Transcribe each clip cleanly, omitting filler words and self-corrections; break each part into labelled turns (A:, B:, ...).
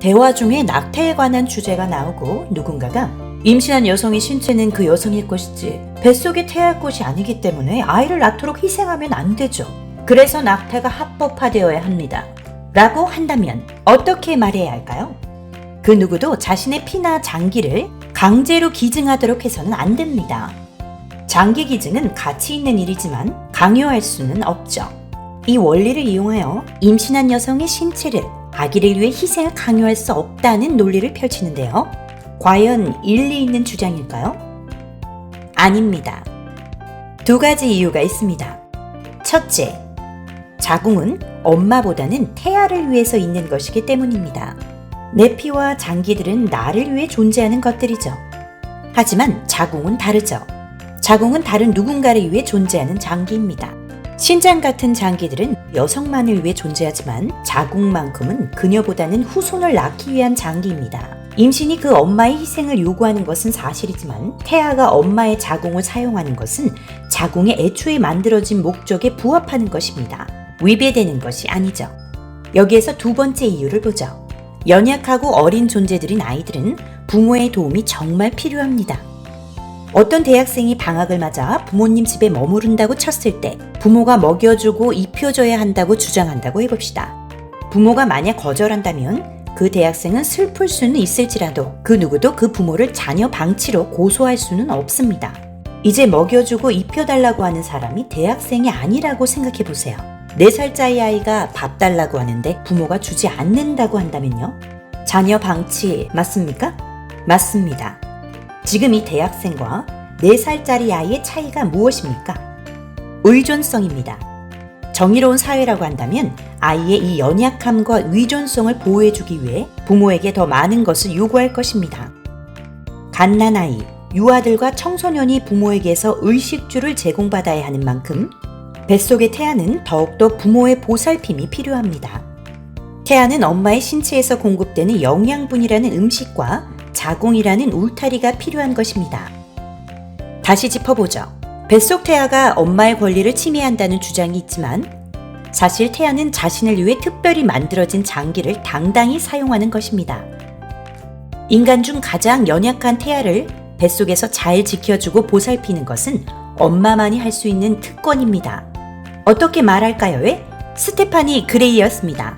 A: 대화 중에 낙태에 관한 주제가 나오고 누군가가 임신한 여성의 신체는 그 여성의 것이지 뱃속에 태아할 것이 아니기 때문에 아이를 낳도록 희생하면 안 되죠. 그래서 낙태가 합법화되어야 합니다. 라고 한다면 어떻게 말해야 할까요? 그 누구도 자신의 피나 장기를 강제로 기증하도록 해서는 안 됩니다. 장기 기증은 가치 있는 일이지만 강요할 수는 없죠. 이 원리를 이용하여 임신한 여성의 신체를 아기를 위해 희생을 강요할 수 없다는 논리를 펼치는데요. 과연 일리 있는 주장일까요? 아닙니다. 두 가지 이유가 있습니다. 첫째, 자궁은 엄마보다는 태아를 위해서 있는 것이기 때문입니다. 내 피와 장기들은 나를 위해 존재하는 것들이죠. 하지만 자궁은 다르죠. 자궁은 다른 누군가를 위해 존재하는 장기입니다. 신장 같은 장기들은 여성만을 위해 존재하지만 자궁만큼은 그녀보다는 후손을 낳기 위한 장기입니다. 임신이 그 엄마의 희생을 요구하는 것은 사실이지만 태아가 엄마의 자궁을 사용하는 것은 자궁의 애초에 만들어진 목적에 부합하는 것입니다. 위배되는 것이 아니죠. 여기에서 두 번째 이유를 보죠. 연약하고 어린 존재들인 아이들은 부모의 도움이 정말 필요합니다. 어떤 대학생이 방학을 맞아 부모님 집에 머무른다고 쳤을 때 부모가 먹여주고 입혀줘야 한다고 주장한다고 해봅시다. 부모가 만약 거절한다면 그 대학생은 슬플 수는 있을지라도 그 누구도 그 부모를 자녀 방치로 고소할 수는 없습니다. 이제 먹여주고 입혀달라고 하는 사람이 대학생이 아니라고 생각해보세요. 4살짜리 아이가 밥 달라고 하는데 부모가 주지 않는다고 한다면요? 자녀 방치 맞습니까? 맞습니다. 지금 이 대학생과 4살짜리 아이의 차이가 무엇입니까? 의존성입니다. 정의로운 사회라고 한다면 아이의 이 연약함과 의존성을 보호해주기 위해 부모에게 더 많은 것을 요구할 것입니다. 갓난아이, 유아들과 청소년이 부모에게서 의식주를 제공받아야 하는 만큼 뱃속의 태아는 더욱더 부모의 보살핌이 필요합니다. 태아는 엄마의 신체에서 공급되는 영양분이라는 음식과 자궁이라는 울타리가 필요한 것입니다. 다시 짚어보죠. 뱃속 태아가 엄마의 권리를 침해한다는 주장이 있지만 사실 태아는 자신을 위해 특별히 만들어진 장기를 당당히 사용하는 것입니다. 인간 중 가장 연약한 태아를 뱃속에서 잘 지켜주고 보살피는 것은 엄마만이 할 수 있는 특권입니다. 어떻게 말할까요?의 스테파니 그레이였습니다.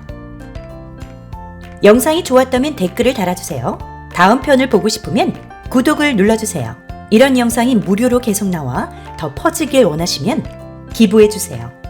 A: 영상이 좋았다면 댓글을 달아주세요. 다음 편을 보고 싶으면 구독을 눌러주세요. 이런 영상이 무료로 계속 나와 더 퍼지길 원하시면 기부해주세요.